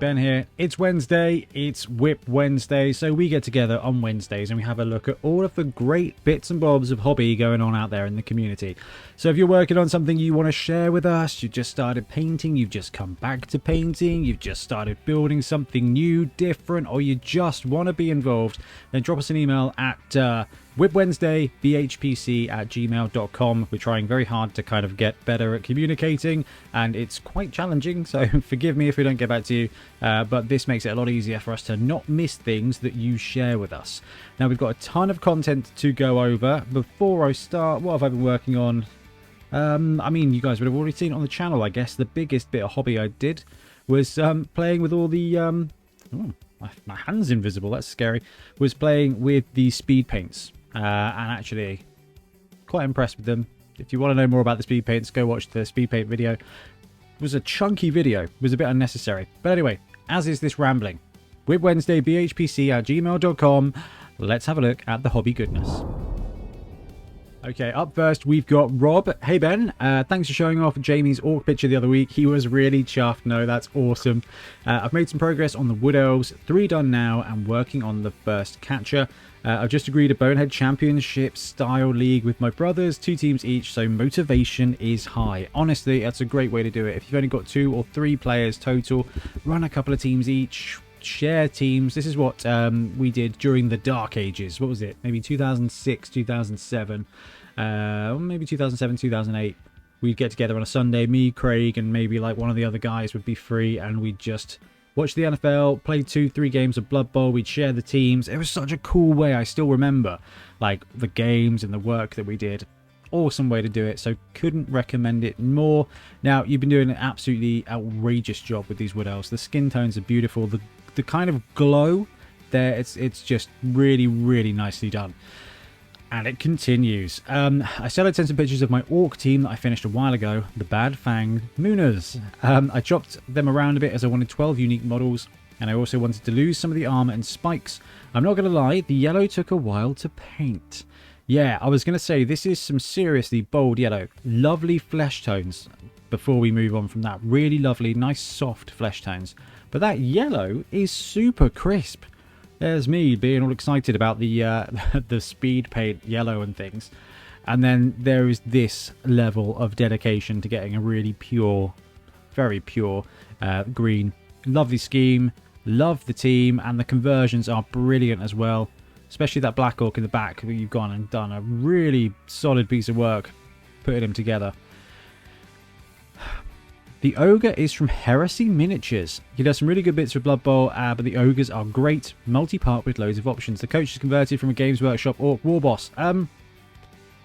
Ben here. It's Wednesday, it's WIP Wednesday, so we get together on Wednesdays and we have a look at all of the great bits and bobs of hobby going on out there in the community. So if you're working on something you want to share with us, you just started painting, you've just come back to painting, you've just started building something new, different, or you just want to be involved, then drop us an email at whipwednesdaybhpc@gmail.com. We're trying very hard to kind of get better at communicating, and it's quite challenging, so forgive me if we don't get back to you, but this makes it a lot easier for us to not miss things that you share with us. Now, we've got a ton of content to go over. Before I start, what have I been working on? I mean, you guys would have already seen it on the channel, I guess. The biggest bit of hobby I did was playing with all the... oh, my hand's invisible, that's scary. Was playing with the speed paints. And actually, quite impressed with them. If you want to know more about the speed paints, go watch the speed paint video. It was a chunky video. It was a bit unnecessary. But anyway, as is this rambling. whipwednesdaybhpc@gmail.com. Let's have a look at the hobby goodness. Okay, up first we've got Rob. Hey Ben, thanks for showing off Jamie's orc picture the other week. He was really chuffed. No, that's awesome. I've made some progress on the wood elves, 3 done now, and working on the first catcher. I've just agreed a Bonehead Championship style league with my brothers, 2 teams each, so motivation is high. Honestly, that's a great way to do it. If you've only got 2 or 3 players total, run a couple of teams each. Share teams. This is what we did during the Dark Ages. What was it? Maybe 2006, 2007, maybe 2007, 2008. We'd get together on a Sunday. Me, Craig, and maybe like one of the other guys would be free, and we'd just watch the NFL, play 2-3 games of Blood Bowl. We'd share the teams. It was such a cool way. I still remember like the games and the work that we did. Awesome way to do it, so couldn't recommend it more. Now, you've been doing an absolutely outrageous job with these wood elves. The skin tones are beautiful. The kind of glow there, it's just really, really nicely done. And it continues. I still had sent some pictures of my orc team that I finished a while ago, the Bad Fang Mooners. I chopped them around a bit as I wanted 12 unique models, and I also wanted to lose some of the armor and spikes. I'm not going to lie, the yellow took a while to paint. Yeah, I was going to say, this is some seriously bold yellow. Lovely flesh tones before we move on from that. Really lovely, nice soft flesh tones. But that yellow is super crisp. There's me being all excited about the the speed paint yellow and things. And then there is this level of dedication to getting a really pure, very pure green. Lovely scheme. Love the team. And the conversions are brilliant as well. Especially that black orc in the back that you've gone and done a really solid piece of work putting them together. The ogre is from Heresy Miniatures. He does some really good bits for Blood Bowl, but the ogres are great, multi-part with loads of options. The coach is converted from a Games Workshop Orc War Boss.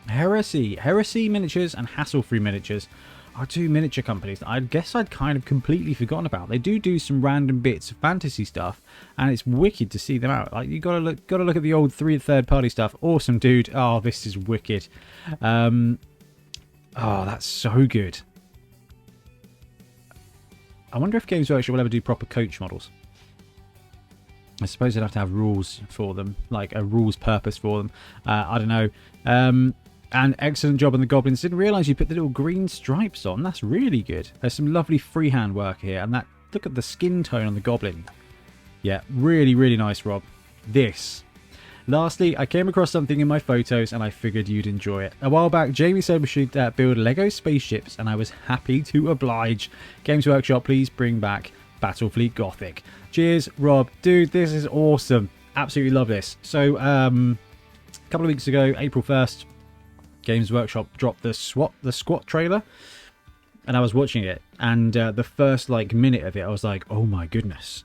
Heresy Miniatures and Hassle-Free Miniatures are 2 miniature companies that I guess I'd kind of completely forgotten about. They do some random bits of fantasy stuff, and it's wicked to see them out. Like, you gotta look at the old third-party stuff. Awesome, dude. Oh, this is wicked. Oh, that's so good. I wonder if Games Workshop will ever do proper coach models. I suppose they'd have to have rules for them, like a rules purpose for them. I don't know. And excellent job on the goblins. Didn't realise you put the little green stripes on. That's really good. There's some lovely freehand work here. And that, look at the skin tone on the goblin. Yeah, really, really nice, Rob. This. Lastly, I came across something in my photos and I figured you'd enjoy it. A while back, Jamie said we should build Lego spaceships, and I was happy to oblige. Games Workshop, please bring back Battlefleet Gothic. Cheers, Rob. Dude, this is awesome. Absolutely love this. So, a couple of weeks ago, April 1st, Games Workshop dropped the squat trailer, and I was watching it, and the first minute of it, I was like, oh my goodness.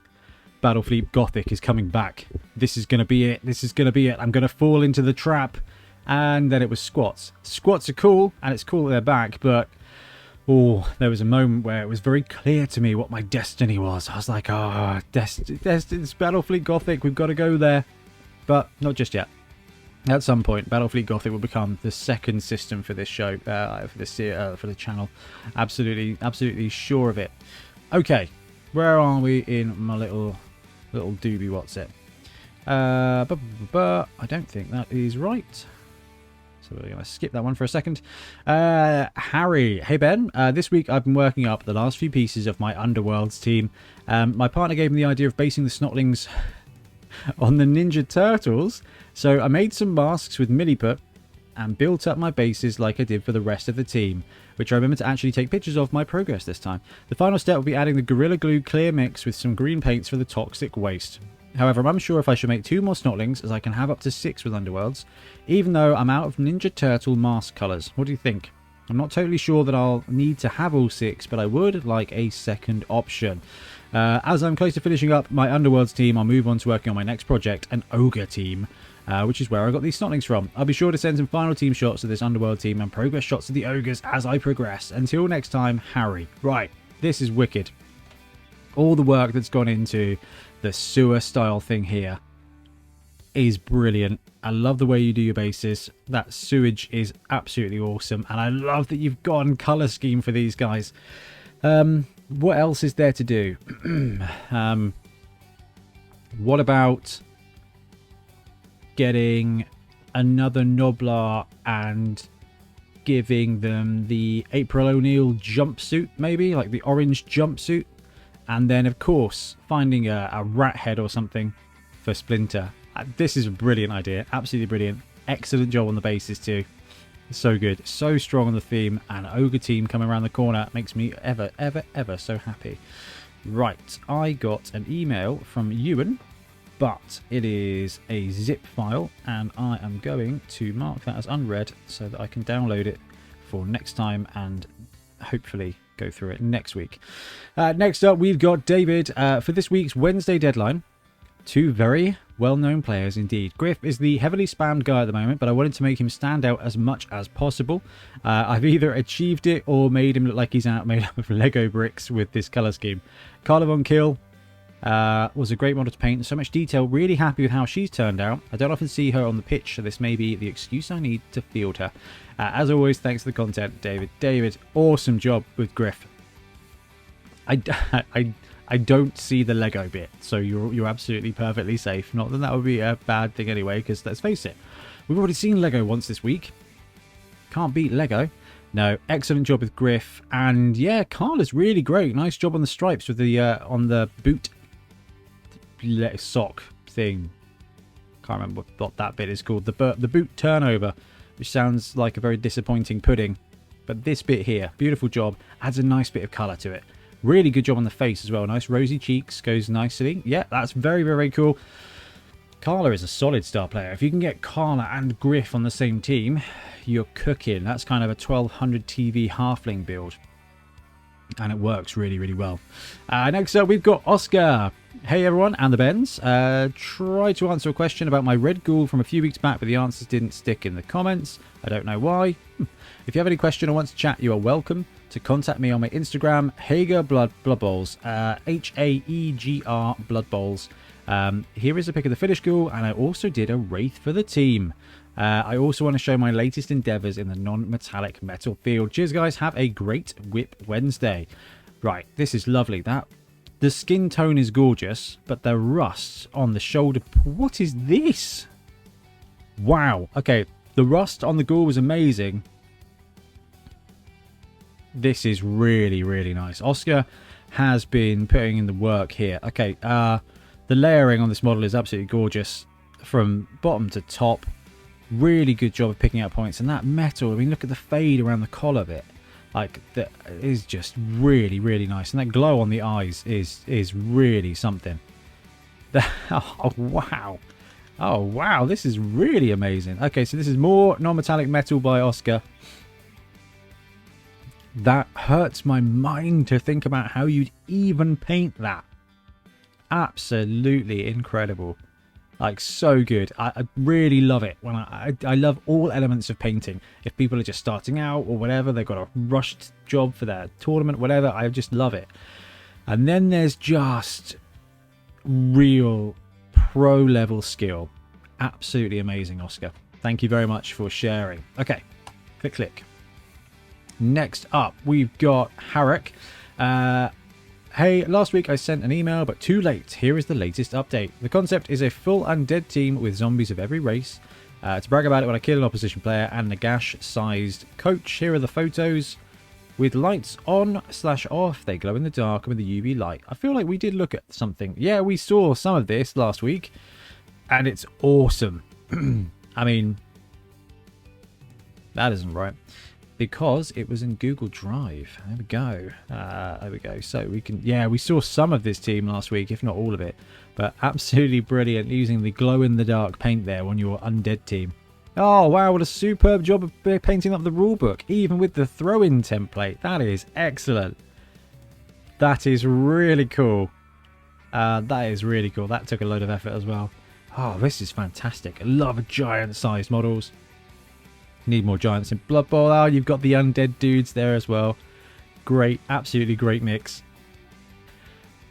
Battlefleet Gothic is coming back. This is going to be it. This is going to be it. I'm going to fall into the trap. And then it was squats. Squats are cool, and it's cool that they're back, but there was a moment where it was very clear to me what my destiny was. I was like, it's Battlefleet Gothic. We've got to go there. But not just yet. At some point, Battlefleet Gothic will become the second system for this show, for the channel. Absolutely sure of it. Okay, where are we in my little doobie? What's it? I don't think that is right. So we're going to skip that one for a second. Harry. Hey, Ben. This week I've been working up the last few pieces of my Underworlds team. My partner gave me the idea of basing the snotlings on the Ninja Turtles. So I made some masks with milliput and built up my bases like I did for the rest of the team, which I remember to actually take pictures of my progress this time. The final step will be adding the Gorilla Glue clear mix with some green paints for the toxic waste. However, I'm unsure if I should make 2 more snotlings, as I can have up to 6 with Underworlds, even though I'm out of Ninja Turtle mask colours. What do you think? I'm not totally sure that I'll need to have all 6, but I would like a second option. As I'm close to finishing up my Underworlds team, I'll move on to working on my next project, an ogre team, which is where I got these snotlings from. I'll be sure to send some final team shots of this Underworld team and progress shots of the ogres as I progress. Until next time, Harry. Right, this is wicked. All the work that's gone into the sewer style thing here is brilliant. I love the way you do your bases. That sewage is absolutely awesome, and I love that you've gone colour scheme for these guys. What else is there to do? What about getting another Noblar and giving them the April O'Neil jumpsuit, maybe like the orange jumpsuit? And then, of course, finding a rat head or something for Splinter. This is a brilliant idea. Absolutely brilliant. Excellent job on the bases too. So good. So strong on the theme. And ogre team coming around the corner makes me ever so happy. Right. I got an email from Ewan, but it is a zip file. And I am going to mark that as unread so that I can download it for next time and hopefully go through it next week. Next up, we've got David for this week's Wednesday deadline. 2 very well-known players indeed. Griff is the heavily spammed guy at the moment, but I wanted to make him stand out as much as possible. I've either achieved it or made him look like he's made up of Lego bricks with this colour scheme. Carla Von Kill was a great model to paint. So much detail. Really happy with how she's turned out. I don't often see her on the pitch, so this may be the excuse I need to field her. As always, thanks for the content, David. David, awesome job with Griff. I don't see the Lego bit, so you're absolutely perfectly safe. Not that that would be a bad thing anyway, because let's face it, we've already seen Lego once this week. Can't beat Lego. No, excellent job with Griff, and yeah, Carla's really great. Nice job on the stripes with the on the boot sock thing. Can't remember what that bit is called. The boot turnover, which sounds like a very disappointing pudding, but this bit here, beautiful job, adds a nice bit of colour to it. Really good job on the face as well. Nice rosy cheeks, goes nicely. Yeah, that's very cool. Carla is a solid star player. If you can get Carla and Griff on the same team, you're cooking. That's kind of a 1200 TV halfling build, and it works really well. Next up, we've got Oscar. Hey everyone, and the Bens. Try to answer a question about my red ghoul from a few weeks back, but the answers didn't stick in the comments. I don't know why. If you have any question or want to chat, you are welcome to contact me on my Instagram, Hager Blood Bowls, Haegr Blood Bowls. Here is a pic of the finished ghoul, and I also did a wraith for the team. I also want to show my latest endeavours in the non-metallic metal field. Cheers, guys. Have a great WIP Wednesday. Right, this is lovely. The skin tone is gorgeous, but the rust on the shoulder... What is this? Wow. Okay, the rust on the ghoul was amazing. This is really nice. Oscar has been putting in the work here. Okay, the layering on this model is absolutely gorgeous from bottom to top. Really good job of picking out points. And that metal, I mean, look at the fade around the collar bit. Like, that is just really nice. And that glow on the eyes is really something. Oh, wow. Oh, wow. This is really amazing. Okay, so this is more non-metallic metal by Oscar. That hurts my mind to think about how you'd even paint that. Absolutely incredible. Like, so good. I really love it. When I love all elements of painting. If people are just starting out or whatever, they've got a rushed job for their tournament, whatever, I just love it. And then there's just real pro level skill. Absolutely amazing, Oscar. Thank you very much for sharing. Okay, click. Next up, we've got Harrick. Hey, last week I sent an email, but too late. Here is the latest update. The concept is a full undead team with zombies of every race. To brag about it when I kill an opposition player and Nagash-sized coach. Here are the photos. With lights on/off, they glow in the dark with the UV light. I feel like we did look at something. Yeah, we saw some of this last week, and it's awesome. I mean, that isn't right, because it was in Google Drive. There we go. There we go. So we can, yeah, we saw some of this team last week, if not all of it, but absolutely brilliant using the glow-in-the-dark paint there on your undead team. Oh, wow, what a superb job of painting up the rulebook, even with the throw-in template. That is excellent. That is really cool. That is really cool. That took a load of effort as well. Oh, this is fantastic. I love giant-sized models. Need more giants in Blood Bowl. Oh, you've got the undead dudes there as well. Great, absolutely great mix.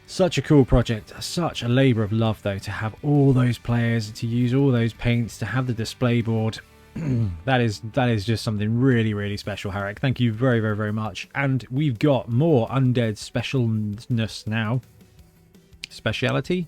Such a cool project, such a labour of love though, to have all those players, to use all those paints, to have the display board. that is just something really, really special, Harrick. Thank you very, very, very much. And we've got more undead specialness now. Speciality?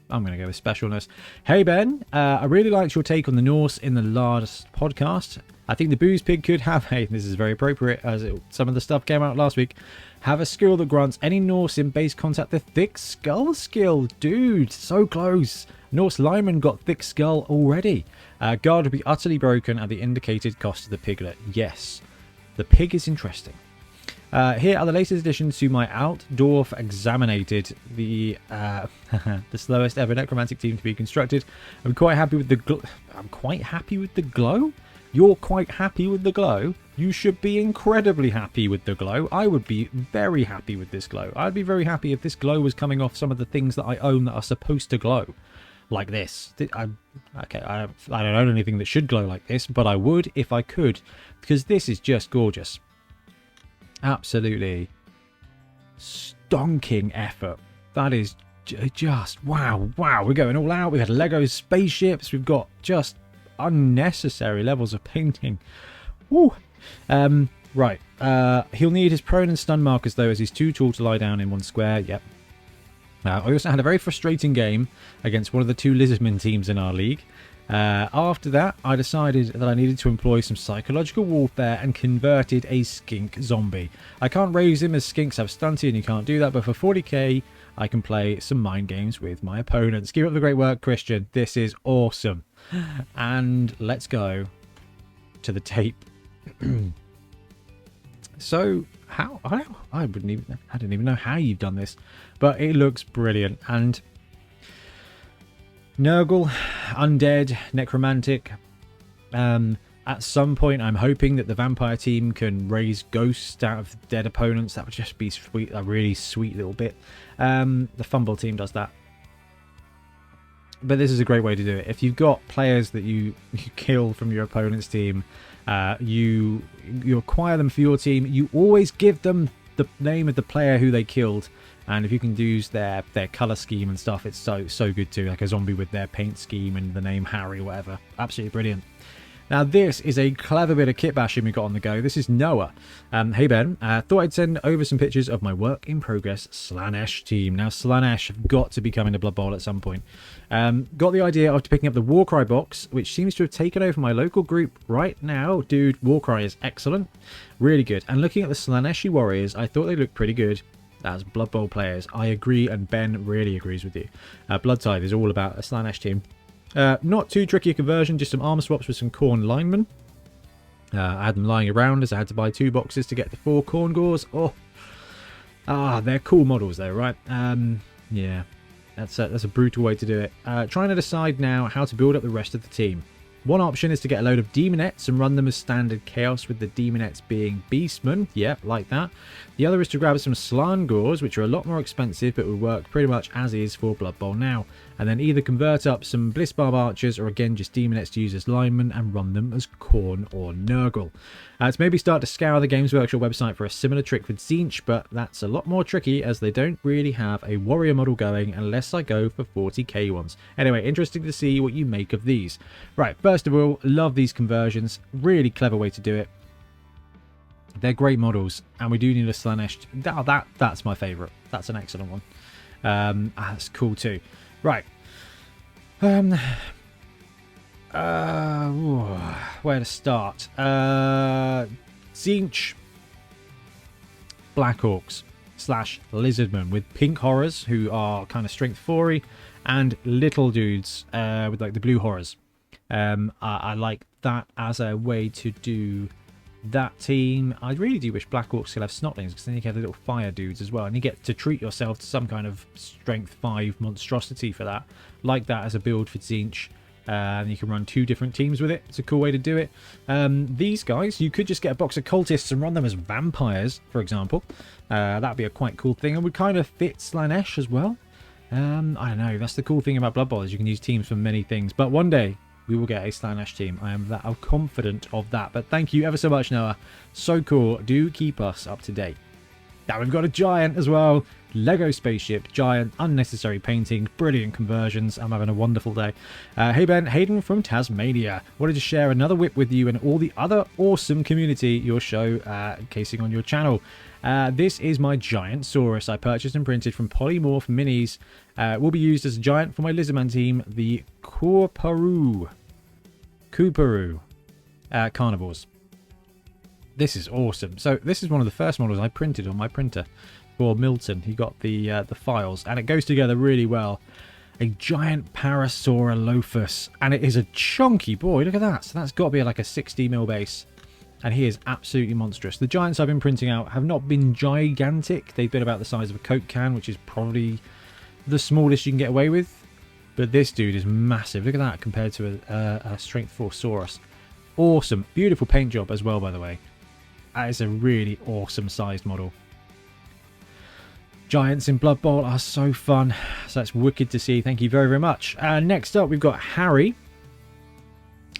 I'm going to go with specialness. Hey Ben, I really liked your take on the Norse in the last podcast. I think the booze pig could have, hey, this is very appropriate as some of the stuff came out last week, have a skill that grants any Norse in base contact the thick skull skill. Dude, so close. Norse lineman got thick skull already. Guard would be utterly broken at the indicated cost of the piglet. Yes, the pig is interesting. Here are the latest additions to my dwarf examinated, the the slowest ever necromantic team to be constructed. I'm quite happy with the glow. You're quite happy with the glow? You should be incredibly happy with the glow. I would be very happy with this glow. I'd be very happy if this glow was coming off some of the things that I own that are supposed to glow. Like this. I don't own anything that should glow like this, but I would if I could. Because this is just gorgeous. Absolutely stonking effort. That is just wow. We're going all out. We had Lego spaceships. We've got just unnecessary levels of painting. Woo. Right. He'll need his prone and stun markers though, as he's too tall to lie down in one square. Yep. I also had a very frustrating game against one of the two lizardmen teams in our league. After that, I decided that I needed to employ some psychological warfare and converted a skink zombie. I can't raise him as skinks have stunty and you can't do that, but for 40k, I can play some mind games with my opponents. Keep up the great work, Christian. This is awesome. And let's go to the tape. So, how? I didn't even know how you've done this, but it looks brilliant. And nurgle, undead, necromantic. At some point, I'm hoping that the vampire team can raise ghosts out of dead opponents. That would just be sweet, a really sweet little bit. The fumble team does that. But this is a great way to do it. If you've got players that you kill from your opponent's team, you acquire them for your team. You always give them the name of the player who they killed, and if you can use their color scheme and stuff, it's so good too. Like a zombie with their paint scheme and the name Harry, whatever. Absolutely brilliant. Now this is a clever bit of kit bashing we got on the go. This is Noah. Hey Ben, thought I'd send over some pictures of my work in progress slaanesh team. Now slaanesh have got to be coming to Blood Bowl at some point. Got the idea after picking up the Warcry box, which seems to have taken over my local group right now. Dude, Warcry is excellent. Really good. And looking at the slaaneshi warriors, I thought they looked pretty good as Blood Bowl players. I agree, and Ben really agrees with you. Bloodtide is all about a slaanesh team. Not too tricky a conversion, just some armor swaps with some khorne linemen. I had them lying around as I had to buy 2 boxes to get the 4 khorne gores. They're cool models though, right? Yeah, that's a brutal way to do it. Trying to decide now how to build up the rest of the team. One option is to get a load of demonettes and run them as standard chaos, with the demonettes being beastmen. Yep, like that. The other is to grab some slaanesh, which are a lot more expensive but would work pretty much as is for Blood Bowl now. And then either convert up some Blissbarb archers or again just demonettes to use as linemen and run them as khorne or nurgle. To maybe start to scour the Games Workshop website for a similar trick with Tzeentch, but that's a lot more tricky as they don't really have a warrior model going unless I go for 40k ones. Anyway, interesting to see what you make of these. Right, first of all, love these conversions. Really clever way to do it. They're great models, and we do need a slaanesh. That's my favourite. That's an excellent one. That's cool too. Right. Where to start? Tzeentch Black Orcs / Lizardmen with pink horrors who are kind of strength 4-y, and little dudes with like the blue horrors. I like that as a way to do that team. I really do wish Black Orcs still have snotlings, because then you get the little fire dudes as well, and you get to treat yourself to some kind of strength 5 monstrosity for that. Like that as a build for Tzeentch. And you can run 2 different teams with it. It's a cool way to do it. These guys, you could just get a box of cultists and run them as vampires, for example. That'd be a quite cool thing, and would kind of fit Slaanesh as well. I don't know. That's the cool thing about Blood Bowl, is you can use teams for many things. But one day we will get a Slaanesh team. I am confident of that. But thank you ever so much, Noah. So cool. Do keep us up to date. Now we've got a giant as well. Lego spaceship, giant, unnecessary painting, brilliant conversions. I'm having a wonderful day. Hey Ben, Hayden from Tasmania. Wanted to share another WIP with you and all the other awesome community your show casing on your channel. This is my giant saurus I purchased and printed from Polymorph Minis. Will be used as a giant for my Lizardman team, the Kooparoo Carnivores. This is awesome. So this is one of the first models I printed on my printer for Milton. He got the files, and it goes together really well. A giant Parasaurolophus, and it is a chunky boy. Look at that. So that's got to be like a 60mm base, and he is absolutely monstrous. The giants I've been printing out have not been gigantic. They've been about the size of a Coke can, which is probably the smallest you can get away with. But this dude is massive. Look at that compared to a strength 4 saurus. Awesome. Beautiful paint job as well, by the way. That is a really awesome sized model. Giants in Blood Bowl are so fun. So that's wicked to see. Thank you very, very much. Next up, we've got Harry.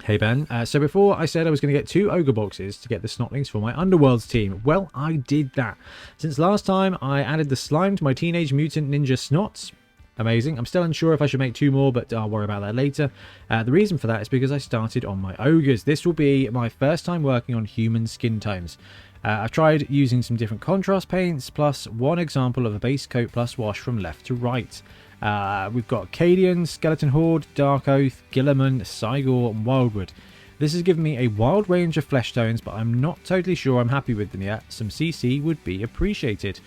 Hey Ben. So before I said I was going to get 2 ogre boxes to get the snotlings for my Underworlds team. Well, I did that. Since last time, I added the slime to my Teenage Mutant Ninja Snots. Amazing. I'm still unsure if I should make 2 more, but I'll worry about that later. The reason for that is because I started on my ogres. This will be my first time working on human skin tones. I've tried using some different contrast paints, plus 1 example of a base coat plus wash from left to right. We've got Cadian, Skeleton Horde, Dark Oath, Guilliman, Cygor, and Wildwood. This has given me a wild range of flesh tones, but I'm not totally sure I'm happy with them yet. Some CC would be appreciated.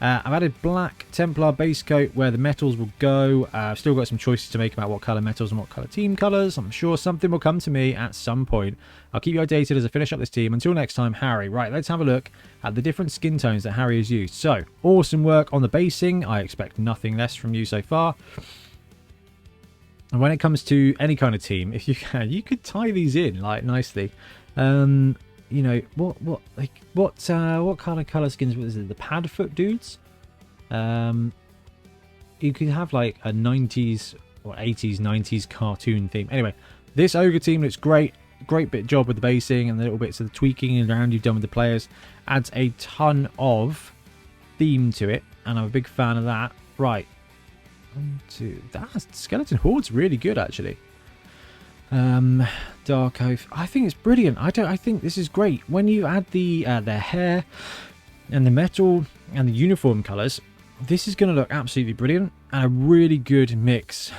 I've added black Templar base coat where the metals will go. I've still got some choices to make about what colour metals and what colour team colours. I'm sure something will come to me at some point. I'll keep you updated as I finish up this team. Until next time, Harry. Right, let's have a look at the different skin tones that Harry has used. So, awesome work on the basing. I expect nothing less from you so far. And when it comes to any kind of team, if you can, you could tie these in like nicely. You know, what kind of colour skins was it? The Padfoot dudes? You could have like a 90s or 80s, 90s cartoon theme. Anyway, this ogre team looks great. Great bit job with the basing and the little bits of the tweaking and around you've done with the players. Adds a ton of theme to it, and I'm a big fan of that. Right. That Skeleton Horde's really good, actually. Dark Oath. I think it's brilliant. I think this is great. When you add the their hair and the metal and the uniform colours, this is going to look absolutely brilliant. And a really good mix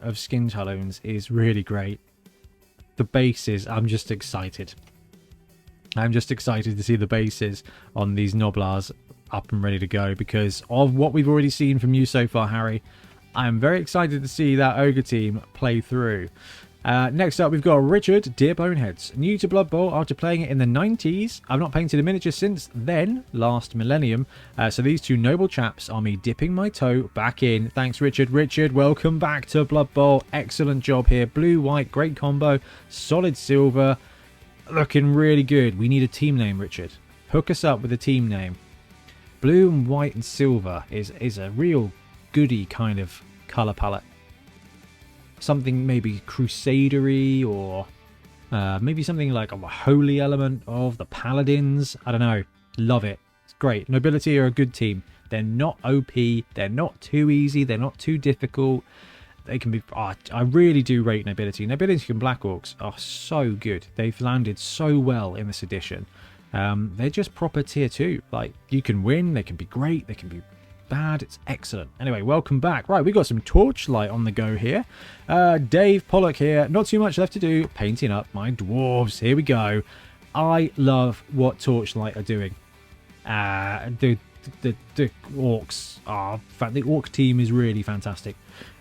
of skin tones is really great. The bases, I'm just excited. I'm just excited to see the bases on these Noblars up and ready to go because of what we've already seen from you so far, Harry. I'm very excited to see that ogre team play through. Next up, we've got Richard, Dear Boneheads. New to Blood Bowl after playing it in the 90s. I've not painted a miniature since then, last millennium. So these 2 noble chaps are me dipping my toe back in. Thanks, Richard. Richard, welcome back to Blood Bowl. Excellent job here. Blue, white, great combo. Solid silver. Looking really good. We need a team name, Richard. Hook us up with a team name. Blue and white and silver is a real goody kind of colour palette. Something maybe crusadery or maybe something like a holy element of the paladins. I don't know. Love it. It's great. Nobility are a good team. They're not OP. They're not too easy. They're not too difficult. They can be... Oh, I really do rate Nobility. Nobility and Black Orcs are so good. They've landed so well in this edition. They're just proper tier 2. Like, you can win. They can be great. They can be bad, it's excellent. Anyway, welcome back. Right, we got some torchlight on the go here. Dave Pollock here. Not too much left to do. Painting up my dwarves. Here we go. I love what torchlight are doing. The orcs are... In fact, the orc team is really fantastic.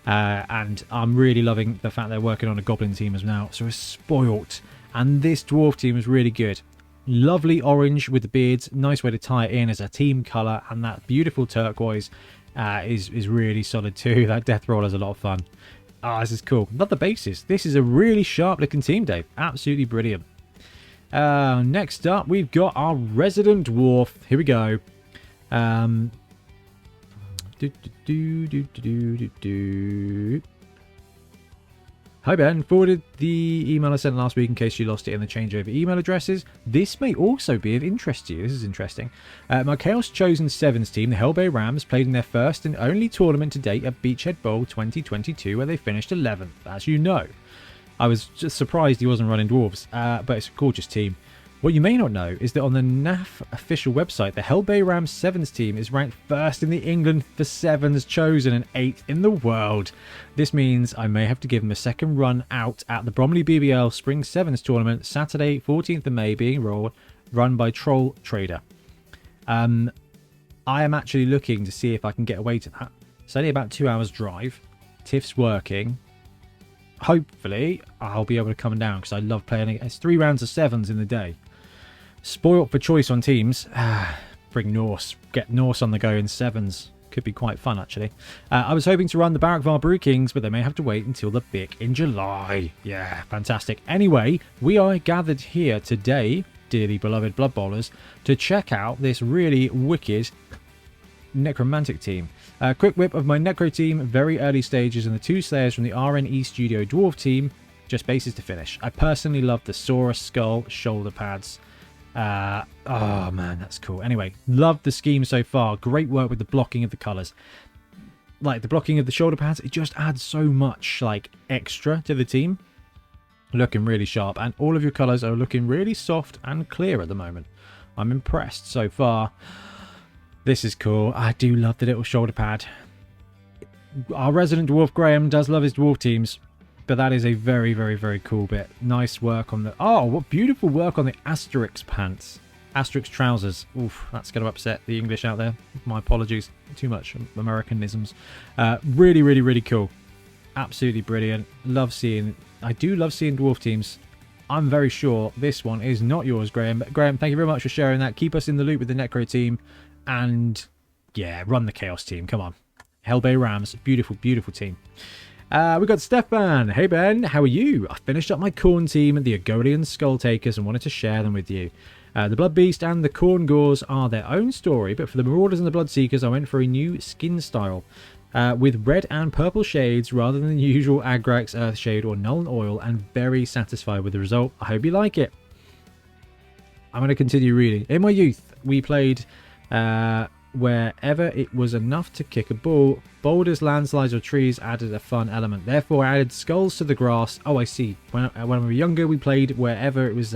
And I'm really loving the fact they're working on a goblin team as well. So it's spoilt. And this dwarf team is really good. Lovely orange with the beards. Nice way to tie it in as a team colour. And that beautiful turquoise is really solid too. That death roll is a lot of fun. This is cool. Love the bases. This is a really sharp looking team, Dave. Absolutely brilliant. Next up, we've got our resident dwarf. Here we go. Hi Ben, forwarded the email I sent last week in case you lost it in the changeover email addresses. This may also be of interest to you. This is interesting. My Chaos Chosen Sevens team, the Hellbay Rams, played in their first and only tournament to date at Beachhead Bowl 2022, where they finished 11th, as you know. I was just surprised he wasn't running dwarves, but it's a gorgeous team. What you may not know is that on the NAF official website, the Hellbay Rams Sevens team is ranked first in the England for Sevens chosen and 8th in the world. This means I may have to give them a second run out at the Bromley BBL Spring Sevens tournament, Saturday 14th of May, being run by Troll Trader. I am actually looking to see if I can get away to that. It's only about 2 hours drive. Tiff's working. Hopefully I'll be able to come down because I love playing it. It's 3 rounds of sevens in the day. Spoilt for choice on teams. Bring Norse. Get Norse on the go in sevens. Could be quite fun, actually. I was hoping to run the Barakvar Brew Kings, but they may have to wait until the BIC in July. Yeah, fantastic. Anyway, we are gathered here today, dearly beloved Blood Bowlers, to check out this really wicked necromantic team. Quick whip of my necro team, very early stages, and the 2 slayers from the RNE Studio dwarf team, just bases to finish. I personally love the saurus skull shoulder pads. Oh man, that's cool. Anyway, love the scheme so far. Great work with the blocking of the colours. Like the blocking of the shoulder pads, it just adds so much like extra to the team. Looking really sharp, and all of your colours are looking really soft and clear at the moment. I'm impressed so far. This is cool. I do love the little shoulder pad. Our resident dwarf Graham does love his dwarf teams, but that is a very, very, very cool bit. Nice work on the... Oh, what beautiful work on the Asterix pants. Asterix trousers. Oof, that's going to upset the English out there. My apologies. Too much Americanisms. Really, really, really cool. Absolutely brilliant. Love seeing... I do love seeing dwarf teams. I'm very sure this one is not yours, Graham. But Graham, thank you very much for sharing that. Keep us in the loop with the Necro team. And, yeah, run the Chaos team. Come on. Hellbay Rams. Beautiful, beautiful team. We got Stefan. Hey, Ben. How are you? I finished up my khorne team, the Agolian Skull Takers, and wanted to share them with you. The Blood Beast and the khorne Gores are their own story, but for the Marauders and the Blood Seekers, I went for a new skin style. With red and purple shades rather than the usual Agrax, Earthshade, or Nuln Oil, and very satisfied with the result. I hope you like it. I'm going to continue reading. In my youth, we played wherever it was enough to kick a ball. Boulders, landslides, or trees added a fun element. Therefore, I added skulls to the grass. Oh, I see. When we were younger, we played wherever it was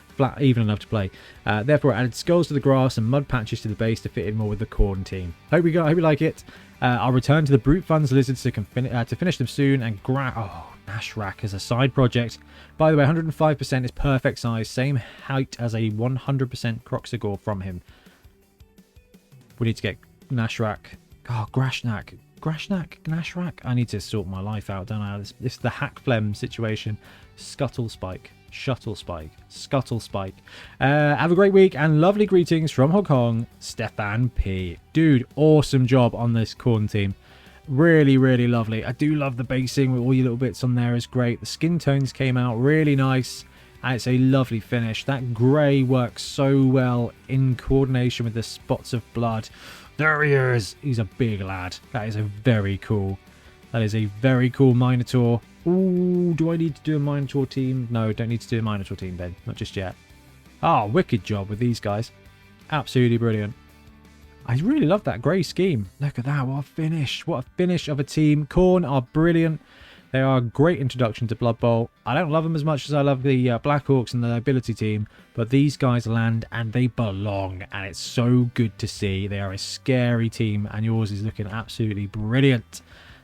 flat, even enough to play. Therefore, I added skulls to the grass and mud patches to the base to fit in more with the khorne team. Hope you like it. I'll return to the Brute Funds Lizards to finish them soon and Nashrak as a side project. By the way, 105% is perfect size, same height as a 100% Croxagore from him. We need to get Nashrak. Oh, Grashnak. Nashrak? I need to sort my life out, don't I? This is the Hack Phlegm situation. Scuttle Spike. Have a great week and lovely greetings from Hong Kong, Stefan P. Dude, awesome job on this khorne team. Really, really lovely. I do love the basing with all your little bits on there. Is great. The skin tones came out really nice. And it's a lovely finish. That grey works so well in coordination with the spots of blood. There he is. He's a big lad. That is a very cool. That is a very cool Minotaur. Ooh, do I need to do a Minotaur team? No, don't need to do a Minotaur team, Ben. Not just yet. Oh, wicked job with these guys. Absolutely brilliant. I really love that grey scheme. Look at that. What a finish. What a finish of a team. Khorne are brilliant. They are a great introduction to Blood Bowl. I don't love them as much as I love the Black Orcs and the ability team, but these guys land and they belong, and it's so good to see. They are a scary team, and yours is looking absolutely brilliant.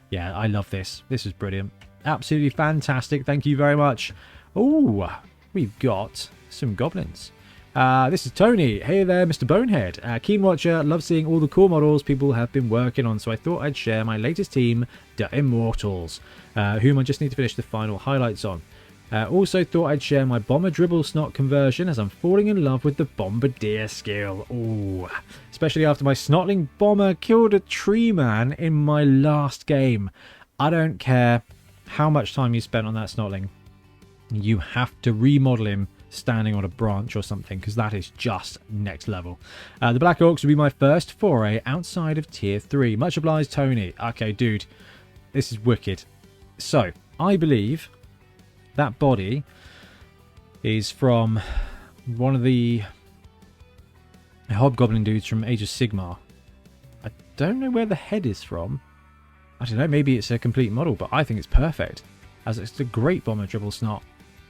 Yeah, I love this. This is brilliant. Absolutely fantastic. Thank you very much. Oh, we've got some goblins. This is Tony. Hey there, Mr. Bonehead. Keen watcher, love seeing all the cool models people have been working on, so I thought I'd share my latest team, the Immortals, whom I just need to finish the final highlights on. Also thought I'd share my Bomber Dribble Snot conversion, as I'm falling in love with the Bombardier skill. Ooh, especially after my Snotling Bomber killed a tree man in my last game. I don't care how much time you spent on that Snotling. You have to remodel him standing on a branch or something, because that is just next level. The Black Orcs will be my first foray outside of tier 3. Much obliged, Tony. Okay, dude, this is wicked. So I believe that body is from one of the hobgoblin dudes from Age of Sigmar. I don't know where the head is from. I don't know, maybe it's a complete model, but I think it's perfect, as it's a great Bomber Dribble Snot.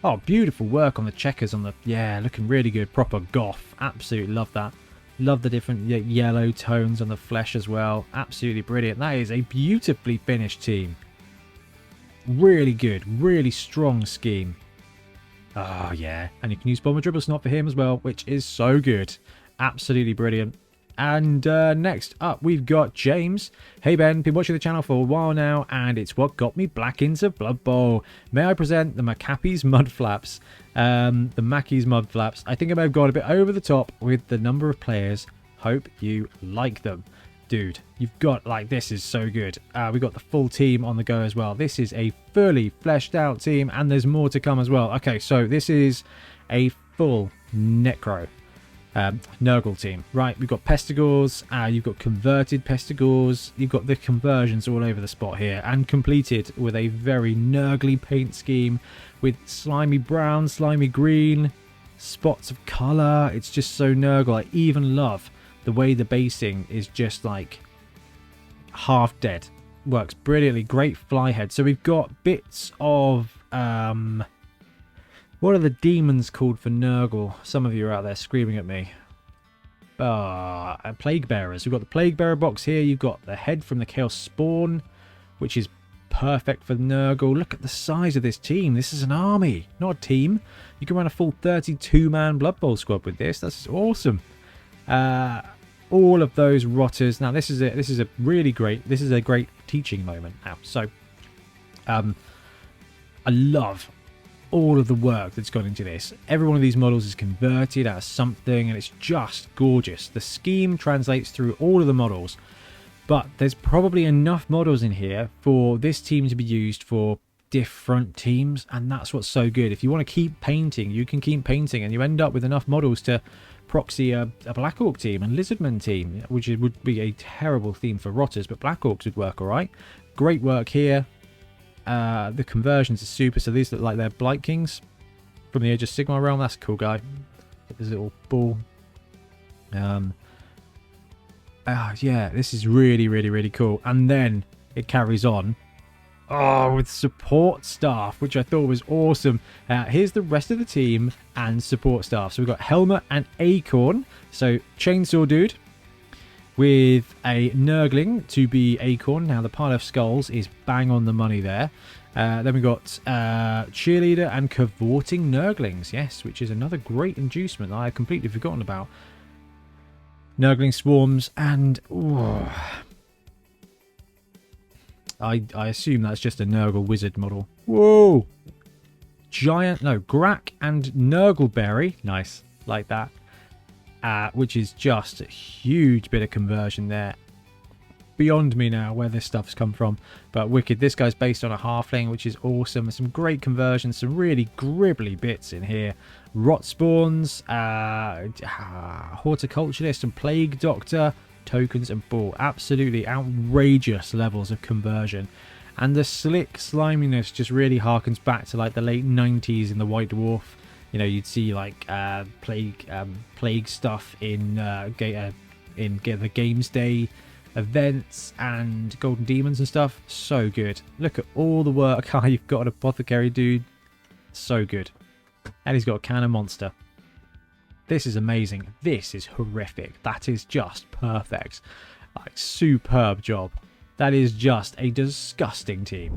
Oh, beautiful work on the checkers on the... Yeah, looking really good. Proper goth. Absolutely love that. Love the different yellow tones on the flesh as well. Absolutely brilliant. That is a beautifully finished team. Really good. Really strong scheme. Oh, yeah. And you can use Bomber Dribble Snot for him as well, which is so good. Absolutely brilliant. And next up, we've got James. Hey Ben, been watching the channel for a while now, and it's what got me back into Blood Bowl. May I present the Macappy's Mudflaps? The Mackey's Mudflaps. I think I may have gone a bit over the top with the number of players. Hope you like them. Dude, you've got, like, this is so good. We've got the full team on the go as well. This is a fully fleshed out team, and there's more to come as well. Okay, so this is a full Necro. Nurgle team. Right, we've got Pestigores, you've got converted Pestigores, you've got the conversions all over the spot here, and completed with a very nurgly paint scheme with slimy brown, slimy green, spots of colour. It's just so nurgle. I even love the way the basing is just like half dead. Works brilliantly. Great fly head. So we've got bits of what are the demons called for Nurgle? Some of you are out there screaming at me. Plague Bearers. We've got the Plague Bearer box here. You've got the head from the Chaos Spawn, which is perfect for Nurgle. Look at the size of this team. This is an army, not a team. You can run a full 32-man Blood Bowl squad with this. That's awesome. All of those rotters. Now this is a really great. This is a great teaching moment now. So, I love all of the work that's gone into this. Every one of these models is converted out of something, and it's just gorgeous. The scheme translates through all of the models, but there's probably enough models in here for this team to be used for different teams, and that's what's so good. If you want to keep painting, you can keep painting, and you end up with enough models to proxy a Black Orc team and Lizardman team, which would be a terrible theme for Rotters, but Black Orcs would work alright. Great work here. The conversions are super. So these look like they're Blight Kings from the Age of Sigmar realm. That's a cool guy. Get this little ball. Yeah, this is really, really, really cool. And then it carries on. Oh, with support staff, which I thought was awesome. Here's the rest of the team and support staff. So we've got Helmet and Acorn. So Chainsaw Dude with a Nurgling to be Acorn. Now the pile of skulls is bang on the money there. Then we've got Cheerleader and Cavorting Nurglings. Yes, which is another great inducement that I had completely forgotten about. Nurgling Swarms and... Ooh, I assume that's just a Nurgle Wizard model. Whoa! Giant... No, Grak and Nurgleberry. Nice. Like that. Which is just a huge bit of conversion there. Beyond me now where this stuff's come from. But wicked. This guy's based on a halfling, which is awesome. Some great conversions. Some really gribbly bits in here. Rot Spawns. Horticulturalist and Plague Doctor. Tokens and Ball. Absolutely outrageous levels of conversion. And the slick sliminess just really harkens back to like the late 90s in the White Dwarf. You know, you'd see like plague stuff in the Games Day events and golden demons and stuff. So good. Look at all the work. You've got an apothecary dude. So good. And he's got a cannon monster. This is amazing. This is horrific. That is just perfect. Like, superb job. That is just a disgusting team.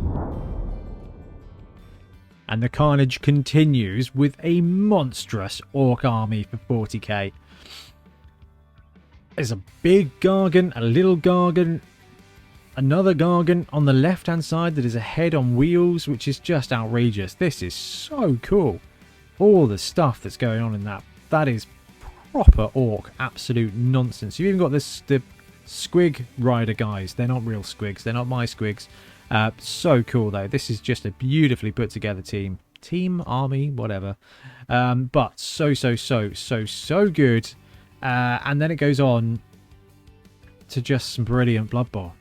And the carnage continues with a monstrous orc army for 40k. There's a big gargan, a little gargan, another gargan on the left hand side that is a head on wheels, which is just outrageous. This is so cool. All the stuff that's going on in that. That is proper orc, absolute nonsense. You've even got the squig rider guys. They're not real squigs. They're not my squigs. So cool though. This is just a beautifully put together team, army, whatever. But so good. And then it goes on to just some brilliant Blood Bowl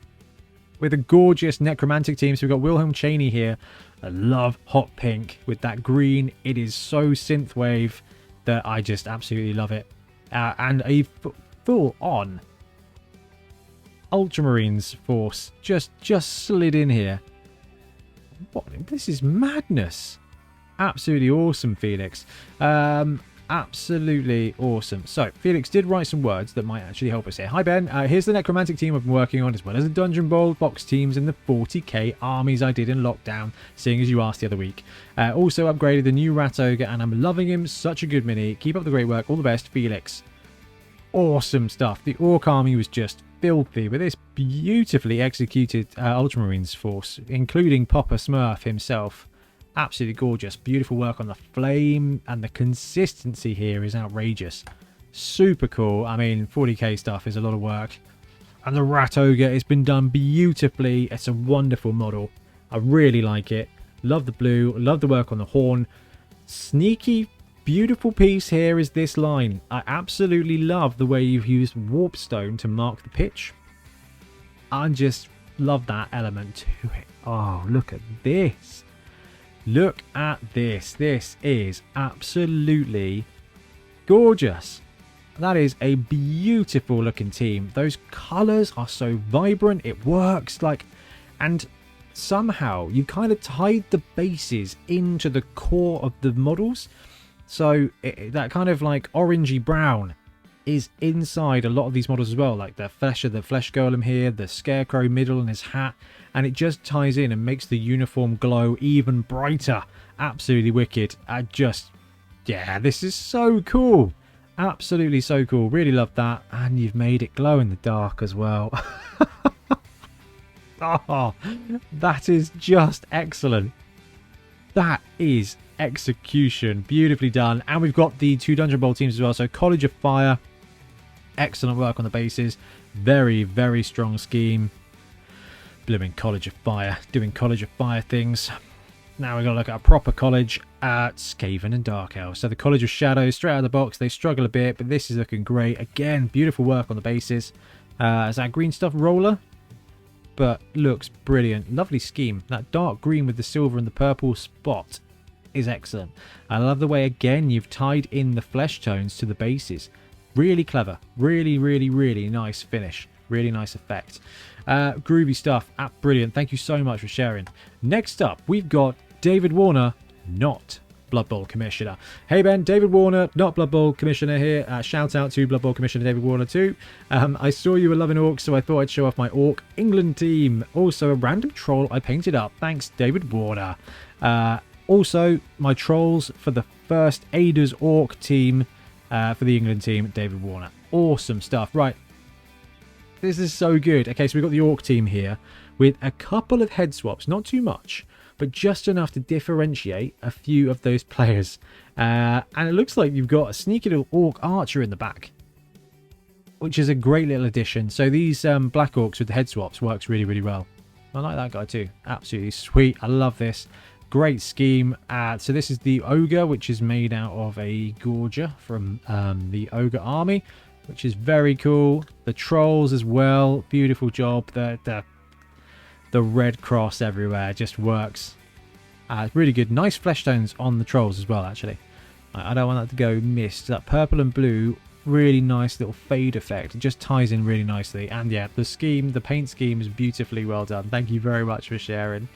with a gorgeous necromantic team. So we've got Wilhelm Chaney here. I love hot pink with that green. It is so synthwave that I just absolutely love it. And a full on Ultramarines force just slid in here. What? This is madness. Absolutely awesome, Felix. Absolutely awesome. So, Felix did write some words that might actually help us here. Hi, Ben. Here's the necromantic team I've been working on, as well as the Dungeon Bowl box teams and the 40k armies I did in lockdown, seeing as you asked the other week. Also upgraded the new Rat Ogre, and I'm loving him. Such a good mini. Keep up the great work. All the best, Felix. Awesome stuff. The Orc army was just filthy with this beautifully executed Ultramarines force, including Popper Smurf himself. Absolutely gorgeous. Beautiful work on the flame, and the consistency here is outrageous. Super cool. I mean, 40k stuff is a lot of work. And the Rat Ogre has been done beautifully. It's a wonderful model. I really like it. Love the blue. Love the work on the horn. Sneaky, beautiful piece here is this line. I absolutely love the way you've used warpstone to mark the pitch. I just love that element to it. Oh, look at this. Look at this. This is absolutely gorgeous. That is a beautiful looking team. Those colours are so vibrant. It works like, and somehow you kind of tied the bases into the core of the models. So that kind of like orangey brown is inside a lot of these models as well. Like the flesh of the flesh golem here, the scarecrow middle and his hat. And it just ties in and makes the uniform glow even brighter. Absolutely wicked. Yeah, this is so cool. Absolutely so cool. Really love that. And you've made it glow in the dark as well. Oh, that is just excellent. That is execution. Beautifully done. And we've got the 2 Dungeon Bowl teams as well. So College of Fire. Excellent work on the bases. Very, very strong scheme. Blooming College of Fire. Doing College of Fire things. Now we're going to look at a proper college at Skaven and Dark Elves. So the College of Shadows, straight out of the box. They struggle a bit, but this is looking great. Again, beautiful work on the bases. Is that green stuff roller? But looks brilliant. Lovely scheme. That dark green with the silver and the purple spot is excellent. I love the way, again, you've tied in the flesh tones to the bases. Really clever. Really, really, really nice finish. Really nice effect. Groovy stuff. Brilliant. Thank you so much for sharing. Next up, we've got David Warner, not Blood Bowl Commissioner. Hey Ben, David Warner, not Blood Bowl Commissioner here. Shout out to Blood Bowl Commissioner David Warner too. I saw you were loving orcs, so I thought I'd show off my Orc England team. Also, a random troll I painted up. Thanks, David Warner. Also, my trolls for the first Ada's Orc team for the England team, David Warner. Awesome stuff. Right. This is so good. Okay, so we've got the Orc team here with a couple of head swaps. Not too much, but just enough to differentiate a few of those players. And it looks like you've got a sneaky little Orc archer in the back, which is a great little addition. So these black Orcs with the head swaps works really, really well. I like that guy too. Absolutely sweet. I love this. Great scheme. So this is the Ogre, which is made out of a Gorger from the Ogre army, which is very cool. The trolls as well. Beautiful job. The red cross everywhere just works. Really good. Nice flesh tones on the trolls as well, actually. I don't want that to go missed. That purple and blue really nice little fade effect. It just ties in really nicely. And yeah, the paint scheme is beautifully well done. Thank you very much for sharing.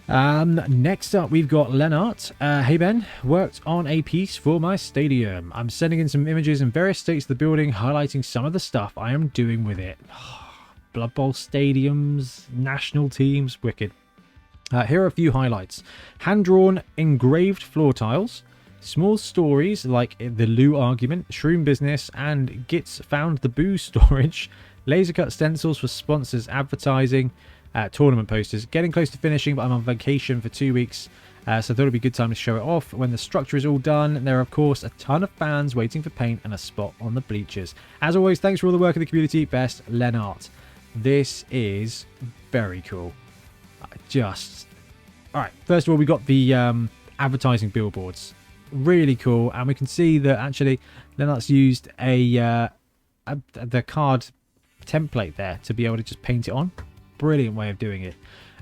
Next up, we've got Leonard. Hey Ben, worked on a piece for my stadium. I'm sending in some images in various states of the building, highlighting some of the stuff I am doing with it. Blood Bowl stadiums, national teams, wicked. Here are a few highlights. Hand-drawn engraved floor tiles, small stories like the Lou argument, shroom business, and Gits found the booze storage, laser cut stencils for sponsors advertising, tournament posters. Getting close to finishing, but I'm on vacation for 2 weeks, so I thought it'd be a good time to show it off. When the structure is all done, there are of course a ton of fans waiting for paint and a spot on the bleachers. As always, thanks for all the work of the community. Best, Leonard. This is very cool. Alright, first of all, we got the advertising billboards. Really cool, and we can see that actually Leonard's used the card template there to be able to just paint it on. Brilliant way of doing it.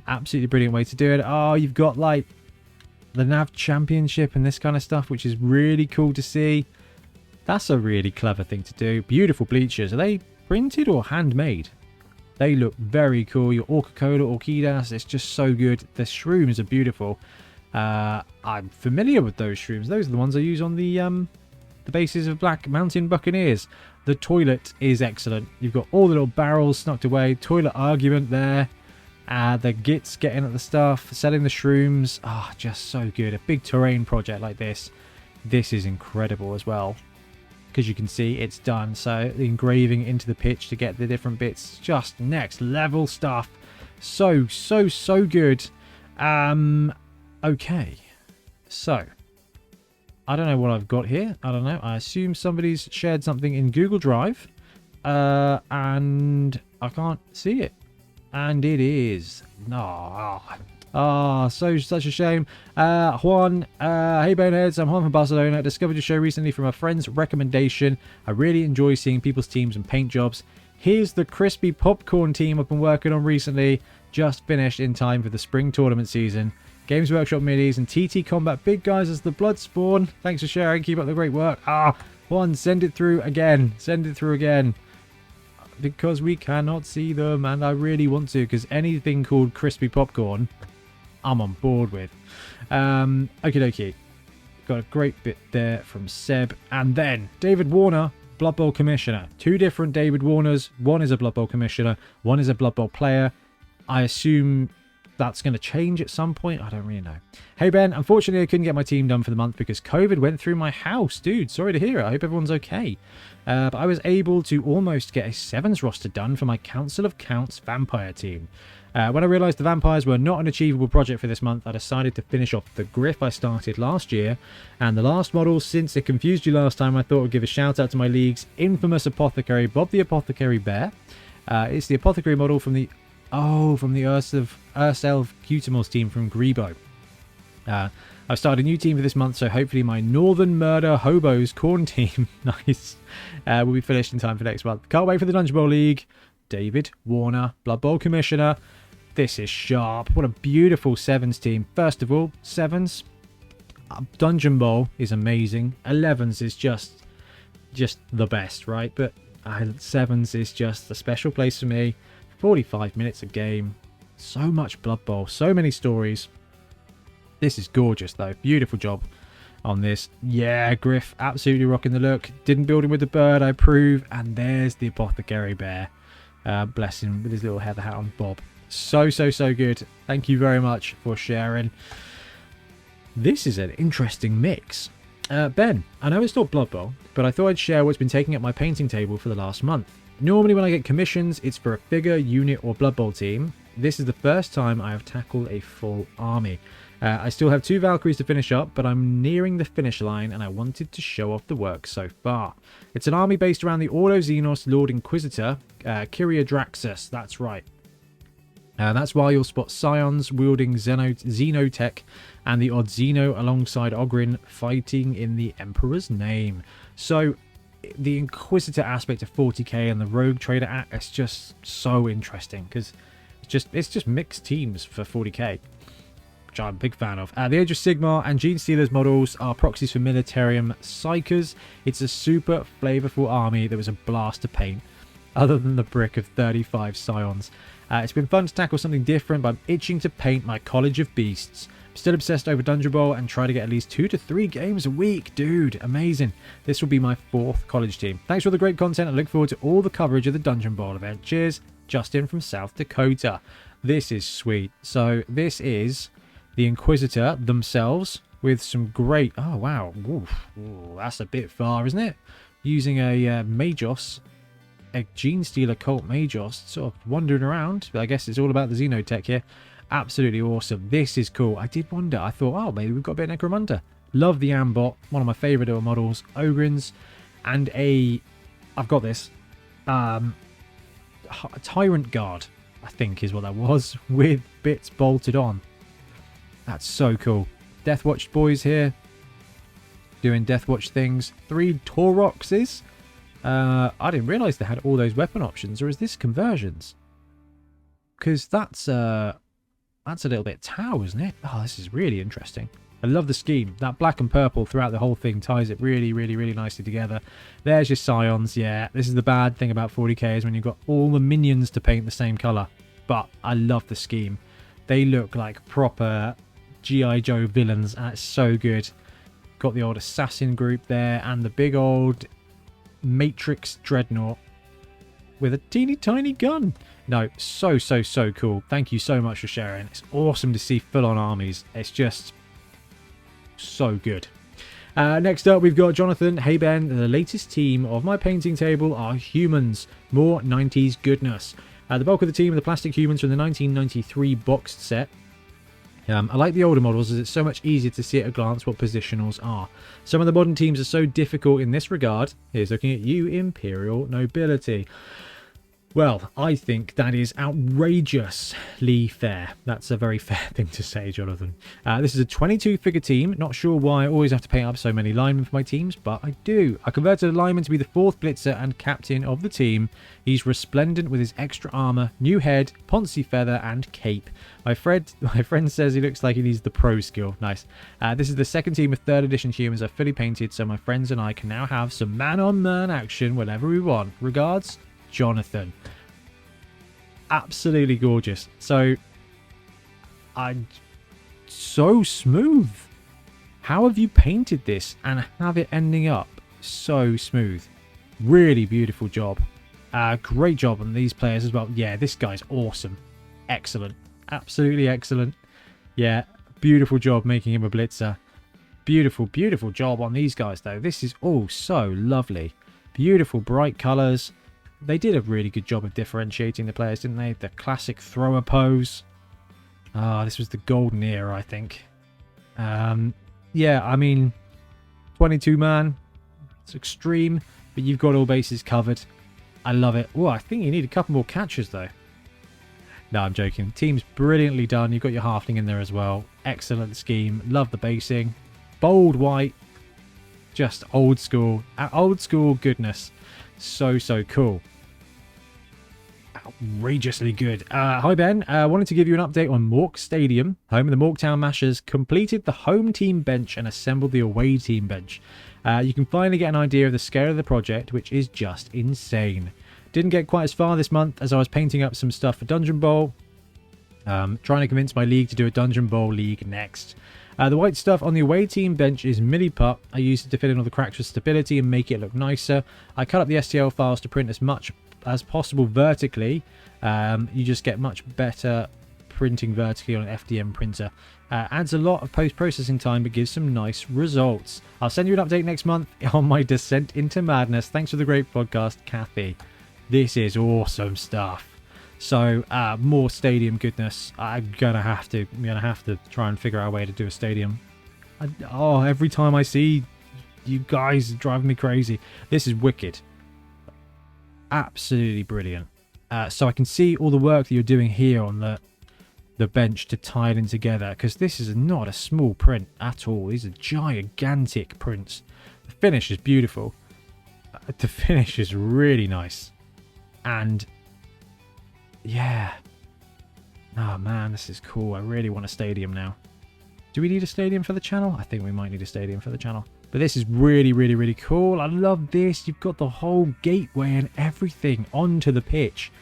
Absolutely brilliant way to do it. Oh, you've got like the NAV championship and this kind of stuff, which is really cool to see. That's a really clever thing to do. Beautiful bleachers. Are they printed or handmade? They look very cool. Your Orca-Cola, Orchidas, it's just so good. The shrooms are beautiful. I'm familiar with those shrooms. Those are the ones I use on the bases of Black Mountain Buccaneers. The toilet is excellent. You've got all the little barrels snuck away. Toilet argument there. The Gits getting at the stuff. Selling the shrooms. Just so good. A big terrain project like this. This is incredible as well. Because you can see it's done. So the engraving into the pitch to get the different bits. Just next level stuff. So good. Okay. So, I don't know what I've got here. I don't know. I assume somebody's shared something in Google Drive. And I can't see it. And it is. No. Such a shame. Juan, hey Boneheads, I'm Juan from Barcelona. I discovered your show recently from a friend's recommendation. I really enjoy seeing people's teams and paint jobs. Here's the crispy popcorn team I've been working on recently. Just finished in time for the spring tournament season. Games Workshop minis and TT Combat big guys as the Bloodspawn. Thanks for sharing. Keep up the great work. Juan, send it through again. Send it through again. Because we cannot see them, and I really want to, because anything called crispy popcorn, I'm on board with. Okie dokie. Got a great bit there from Seb. And then David Warner, Blood Bowl Commissioner. Two different David Warners. One is a Blood Bowl Commissioner. One is a Blood Bowl player. I assume that's going to change at some point. I don't really know. Hey Ben, unfortunately I couldn't get my team done for the month because COVID went through my house. Dude, sorry to hear it. I hope everyone's okay. But I was able to almost get a sevens roster done for my Council of Counts vampire team. When I realised the vampires were not an achievable project for this month, I decided to finish off the Griff I started last year. And the last model, since it confused you last time, I thought I'd give a shout out to my league's infamous apothecary, Bob the Apothecary Bear. It's the apothecary model from the Elf Cutimals team from Grebo. I've started a new team for this month, so hopefully my Northern Murder Hobos Khorne team, nice, will be finished in time for next month. Can't wait for the Dungeon Bowl League. David Warner, Blood Bowl Commissioner. This is sharp. What a beautiful sevens team. First of all, sevens. Dungeon Bowl is amazing. 11s is just the best, right? But sevens is just a special place for me. 45 minutes a game. So much Blood Bowl. So many stories. This is gorgeous, though. Beautiful job on this. Yeah, Griff. Absolutely rocking the look. Didn't build him with the bird, I approve. And there's the Apothecary Bear. Bless him with his little heather hat on. Bob. So good. Thank you very much for sharing. This is an interesting mix. Ben, I know it's not Blood Bowl, but I thought I'd share what's been taking up my painting table for the last month. Normally when I get commissions, it's for a figure, unit or Blood Bowl team. This is the first time I have tackled a full army. I still have 2 Valkyries to finish up, but I'm nearing the finish line and I wanted to show off the work so far. It's an army based around the Ordo-Xenos Lord Inquisitor, Kyriadraxus, that's right. That's why you'll spot Scions wielding Xenotech and the odd Xeno alongside Ogrin fighting in the Emperor's name. So the Inquisitor aspect of 40k and the Rogue Trader act is just so interesting because it's just mixed teams for 40k. which I'm a big fan of. The Age of Sigmar and Gene Stealers models are proxies for Militarium Psychers. It's a super flavorful army that was a blast to paint, other than the brick of 35 scions. It's been fun to tackle something different, but I'm itching to paint my College of Beasts. I'm still obsessed over Dungeon Bowl and try to get at least 2 to 3 games a week. Dude, amazing. This will be my 4th college team. Thanks for all the great content. I look forward to all the coverage of the Dungeon Bowl event. Cheers, Justin from South Dakota. This is sweet. So this is the Inquisitor themselves with some great... Oh, wow. Oof. Ooh, that's a bit far, isn't it? Using a Magos, a Gene Stealer cult Magos, sort of wandering around. But I guess it's all about the Xenotech here. Absolutely awesome. This is cool. I did wonder. I thought, oh, maybe we've got a bit of Necromantic. Love the Ambot. One of my favourite little models. Ogrins. And a... I've got this. A Tyrant Guard, I think is what that was, with bits bolted on. That's so cool. Deathwatch boys here, doing Deathwatch things. 3 Tauroxes. I didn't realise they had all those weapon options, or is this conversions? Because that's a little bit Tau, isn't it? Oh, this is really interesting. I love the scheme. That black and purple throughout the whole thing ties it really, really, really nicely together. There's your scions. Yeah, this is the bad thing about 40k is when you've got all the minions to paint the same colour. But I love the scheme. They look like proper G.I. Joe villains, and it's so good. Got the old assassin group there, and the big old Matrix Dreadnought with a teeny tiny gun. No, so cool. Thank you so much for sharing. It's awesome to see full-on armies. It's just... so good. Next up, we've got Jonathan. Hey Ben, the latest team of my painting table are humans. More 90s goodness. The bulk of the team are the plastic humans from the 1993 boxed set. I like the older models as it's so much easier to see at a glance what positionals are. Some of the modern teams are so difficult in this regard. Here's looking at you, Imperial Nobility. Well, I think that is outrageously fair. That's a very fair thing to say, Jonathan. This is a 22-figure team. Not sure why I always have to paint up so many linemen for my teams, but I do. I converted a lineman to be the 4th blitzer and captain of the team. He's resplendent with his extra armor, new head, Ponzi feather, and cape. My friend says he looks like he needs the pro skill. Nice. This is the 2nd team of 3rd edition humans I've fully painted, so my friends and I can now have some man-on-man action whenever we want. Regards, Jonathan. Absolutely gorgeous. So smooth. How have you painted this and have it ending up so smooth? Really beautiful job. Great job on these players as well. Yeah, this guy's awesome. Excellent. Absolutely excellent. Yeah, beautiful job making him a blitzer. Beautiful job on these guys though. This is all so lovely. Beautiful bright colours. They did a really good job of differentiating the players, didn't they? The classic thrower pose. This was the golden era, I think. Yeah, I mean, 22-man. It's extreme, but you've got all bases covered. I love it. Oh, I think you need a couple more catchers, though. No, I'm joking. Team's brilliantly done. You've got your halfling in there as well. Excellent scheme. Love the basing. Bold white. Just old school. Old school goodness. So cool. Outrageously good. Hi Ben, wanted to give you an update on Mork Stadium. Home of the Morktown Mashers completed the home team bench and assembled the away team bench. You can finally get an idea of the scale of the project, which is just insane. Didn't get quite as far this month as I was painting up some stuff for Dungeon Bowl. Trying to convince my league to do a Dungeon Bowl league next. The white stuff on the away team bench is milliput. I used it to fill in all the cracks for stability and make it look nicer. I cut up the STL files to print as much as possible vertically. You just get much better printing vertically on an FDM printer. Adds a lot of post-processing time but gives some nice results. I'll send you an update next month on my descent into madness. Thanks for the great podcast, Kathy. This is awesome stuff. So more stadium goodness. I'm gonna have to try and figure out a way to do a stadium. Every time I see you guys driving me crazy. This is wicked. Absolutely brilliant. So I can see all the work that you're doing here on the bench to tie it in together, because this is not a small print at all. These are gigantic prints. The finish is beautiful. The finish is really nice. And yeah. Oh man, this is cool. I really want a stadium now. Do we need a stadium for the channel? I think we might need a stadium for the channel. But this is really, really, really cool. I love this. You've got the whole gateway and everything onto the pitch.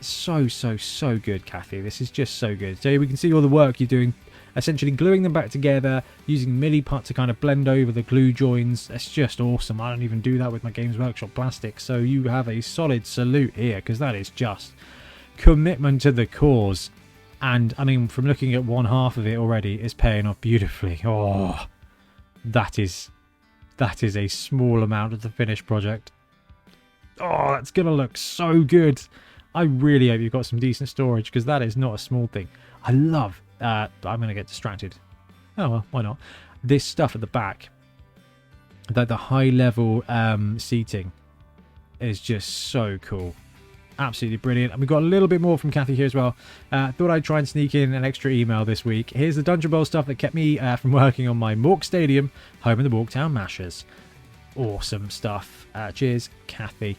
So, so, so good, Kathy. This is just so good. So we can see all the work you're doing, essentially gluing them back together, using milliput to kind of blend over the glue joins. That's just awesome. I don't even do that with my Games Workshop plastic. So you have a solid salute here, because that is just commitment to the cause. And, I mean, from looking at one half of it already, it's paying off beautifully. Oh, that is a small amount of the finished project. Oh, that's going to look so good. I really hope you've got some decent storage, because that is not a small thing. I love... I'm going to get distracted. Oh, well, why not? This stuff at the back, the high-level seating, is just so cool. Absolutely brilliant. And we've got a little bit more from Kathy here as well. Thought I'd try and sneak in an extra email this week. Here's the Dungeon Bowl stuff that kept me from working on my Mork Stadium, home of the Morktown Mashers. Awesome stuff. Cheers, Kathy.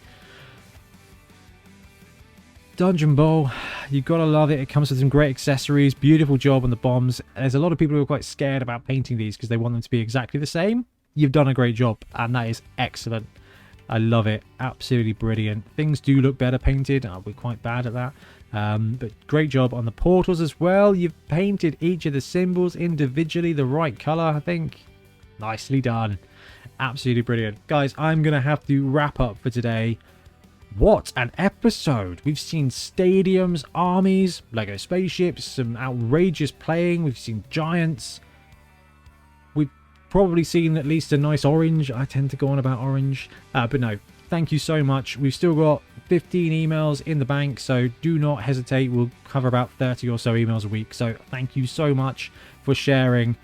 Dungeon Bowl, you've got to love it. It comes with some great accessories, beautiful job on the bombs. There's a lot of people who are quite scared about painting these because they want them to be exactly the same. You've done a great job, and that is excellent. I love it. Absolutely brilliant. Things do look better painted. We're quite bad at that. But great job on the portals as well. You've painted each of the symbols individually the right color, I think. Nicely done. Absolutely brilliant. Guys, I'm going to have to wrap up for today. What an episode. We've seen stadiums, armies, Lego spaceships, some outrageous playing. We've seen giants. We've probably seen at least a nice orange. I tend to go on about orange. But no, thank you so much. We've still got 15 emails in the bank, so do not hesitate. We'll cover about 30 or so emails a week. So thank you so much for sharing.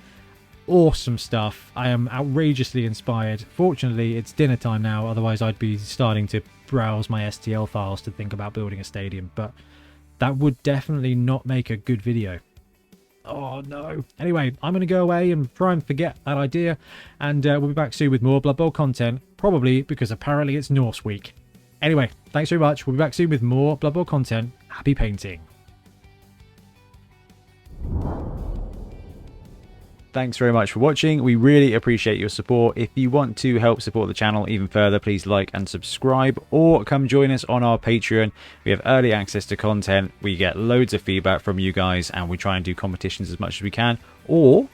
Awesome stuff. I am outrageously inspired. Fortunately, it's dinner time now. Otherwise, I'd be starting to browse my STL files to think about building a stadium. But that would definitely not make a good video. Oh, no. Anyway, I'm going to go away and try and forget that idea. And we'll be back soon with more Blood Bowl content. Probably because apparently it's Norse week. Anyway, thanks very much. We'll be back soon with more Blood Bowl content. Happy painting. Thanks very much for watching. We really appreciate your support. If you want to help support the channel even further, please like and subscribe, or come join us on our Patreon. We have early access to content. We get loads of feedback from you guys, and we try and do competitions as much as we can. Or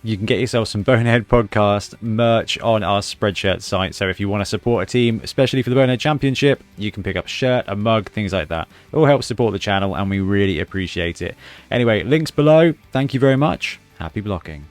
you can get yourself some Bonehead Podcast merch on our Spreadshirt site. So if you want to support a team, especially for the Bonehead Championship, you can pick up a shirt, a mug, things like that. It all helps support the channel, and we really appreciate it. Anyway, links below. Thank you very much. Happy blocking.